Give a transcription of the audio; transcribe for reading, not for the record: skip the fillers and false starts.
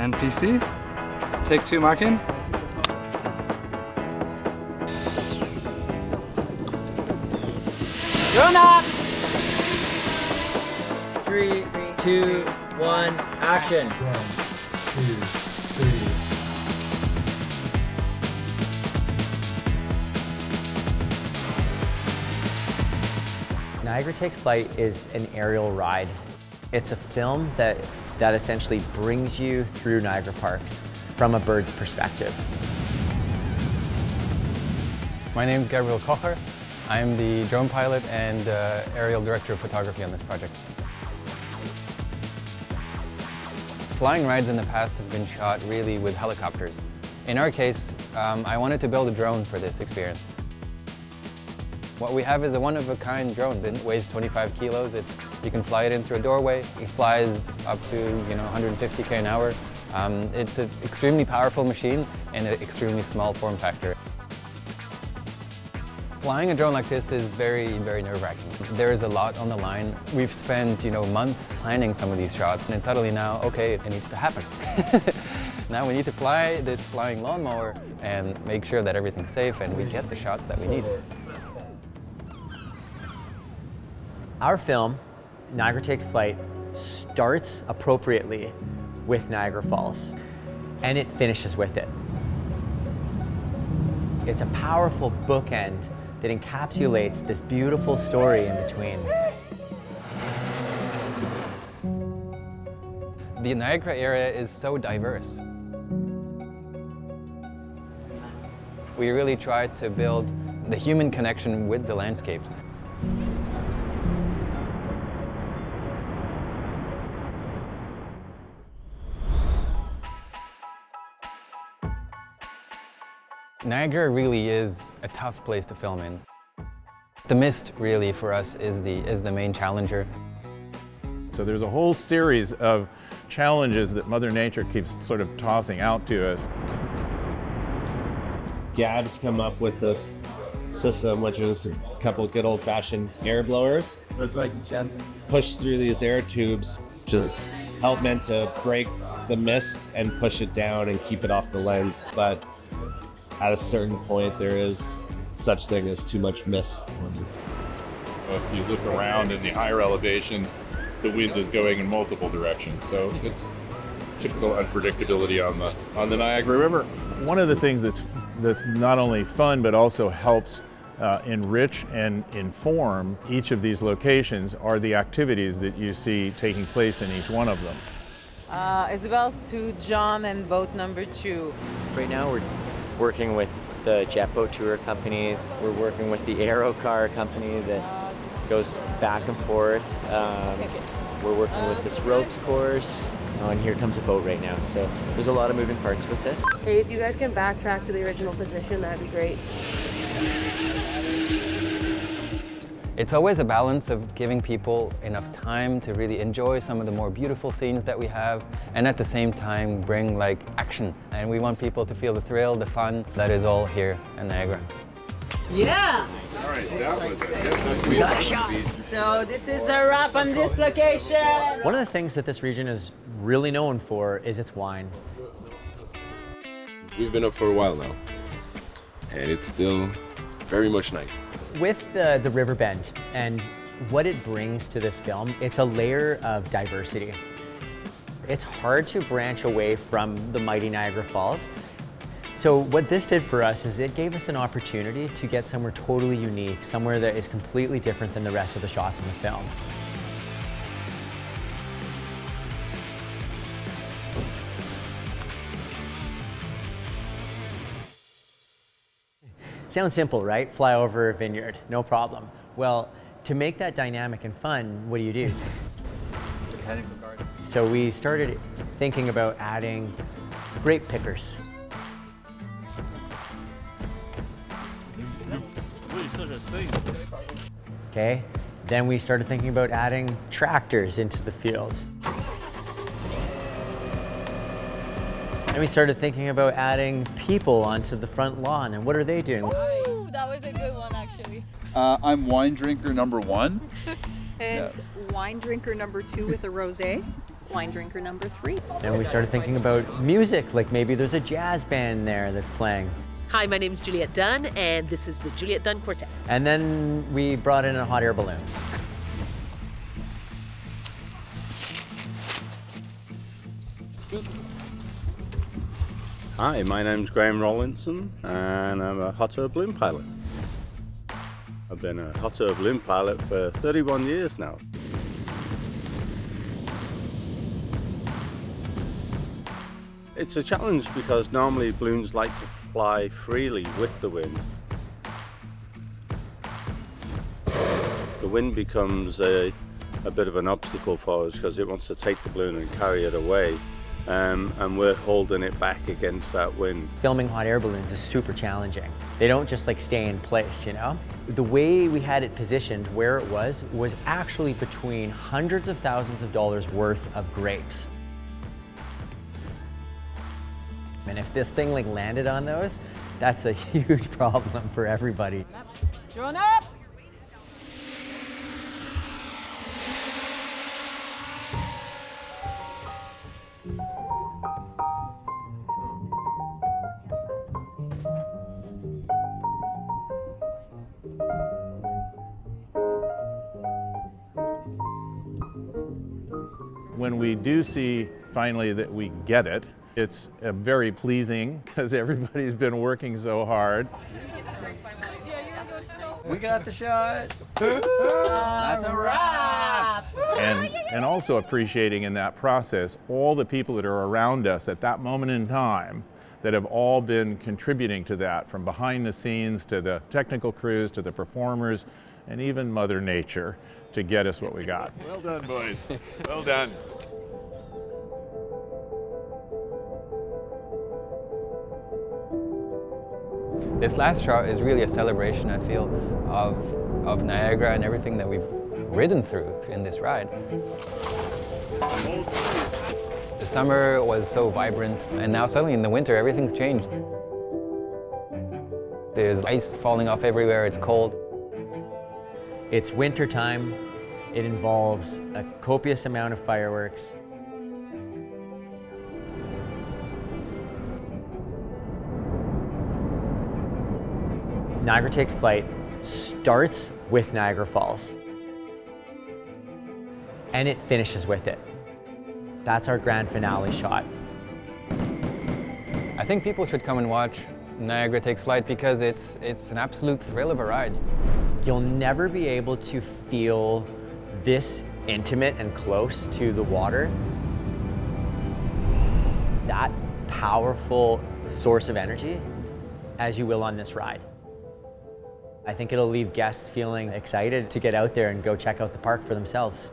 NPC. Take 2, marking. Going up! 3, 2, 1, action. 1, 2, 3. Niagara Takes Flight is an aerial ride. It's a film that essentially brings you through Niagara Parks from a bird's perspective. My name is Gabriel Kocher. I'm the drone pilot and aerial director of photography on this project. Flying rides in the past have been shot really with helicopters. In our case, I wanted to build a drone for this experience. What we have is a one-of-a-kind drone that weighs 25 kilos. You can fly it in through a doorway. It flies up to 150k an hour. It's an extremely powerful machine and an extremely small form factor. Flying a drone like this is very, very nerve-wracking. There is a lot on the line. We've spent, months planning some of these shots, and suddenly now, okay, it needs to happen. Now we need to fly this flying lawnmower and make sure that everything's safe and we get the shots that we need. Our film, Niagara Takes Flight, starts appropriately with Niagara Falls, and it finishes with it. It's a powerful bookend that encapsulates this beautiful story in between. The Niagara area is so diverse. We really tried to build the human connection with the landscapes. Niagara really is a tough place to film in. The mist really for us is the main challenger. So there's a whole series of challenges that Mother Nature keeps sort of tossing out to us. Gab's come up with this system, which is a couple of good old-fashioned air blowers. Push through these air tubes, just help meant to break the mist and push it down and keep it off the lens. But at a certain point, there is such thing as too much mist. If you look around in the higher elevations, the wind is going in multiple directions. So it's typical unpredictability on the Niagara River. One of the things that's not only fun, but also helps enrich and inform each of these locations are the activities that you see taking place in each one of them. Isabel to John and boat number 2. Right now we're working with the jet boat tour company. We're working with the aero car company that goes back and forth. We're working with this ropes course. Oh, and here comes a boat right now. So there's a lot of moving parts with this. Hey, if you guys can backtrack to the original position, that'd be great. It's always a balance of giving people enough time to really enjoy some of the more beautiful scenes that we have, and at the same time bring action. And we want people to feel the thrill, the fun that is all here in Niagara. Yeah! All right, that was it. We got a shot! So this is a wrap on this location! One of the things that this region is really known for is its wine. We've been up for a while now, and it's still very much night. With the river bend and what it brings to this film, it's a layer of diversity. It's hard to branch away from the mighty Niagara Falls. So what this did for us is it gave us an opportunity to get somewhere totally unique, somewhere that is completely different than the rest of the shots in the film. Sounds simple, right? Fly over a vineyard, no problem. Well, to make that dynamic and fun, what do? So we started thinking about adding grape pickers. Okay, then we started thinking about adding tractors into the field. And we started thinking about adding people onto the front lawn, and what are they doing? Ooh, that was a good one, actually. I'm wine drinker number 1. And wine drinker number 2 with a rosé. wine drinker number 3. And we started thinking about music, like maybe there's a jazz band there that's playing. Hi, my name is Juliette Dunn, and this is the Juliette Dunn Quartet. And then we brought in a hot air balloon. Hi, my name's Graham Rollinson, and I'm a hot air balloon pilot. I've been a hot air balloon pilot for 31 years now. It's a challenge because normally balloons like to fly freely with the wind. The wind becomes a bit of an obstacle for us because it wants to take the balloon and carry it away. And we're holding it back against that wind. Filming hot air balloons is super challenging. They don't just like stay in place, you know? The way we had it positioned, where it was actually between hundreds of thousands of dollars worth of grapes. And if this thing like landed on those, that's a huge problem for everybody. Drone up! When we do see finally that we get it, it's very pleasing because everybody's been working so hard. We got the shot. That's a wrap. And also appreciating in that process all the people that are around us at that moment in time that have all been contributing to that, from behind the scenes to the technical crews to the performers and even Mother Nature, to get us what we got. Well done, boys. Well done. This last shot is really a celebration, I feel, of Niagara and everything that we've ridden through in this ride. The summer was so vibrant, and now suddenly in the winter, everything's changed. There's ice falling off everywhere, it's cold. It's winter time. It involves a copious amount of fireworks. Niagara Takes Flight starts with Niagara Falls, and it finishes with it. That's our grand finale shot. I think people should come and watch Niagara Takes Flight because it's an absolute thrill of a ride. You'll never be able to feel this intimate and close to the water. That powerful source of energy as you will on this ride. I think it'll leave guests feeling excited to get out there and go check out the park for themselves.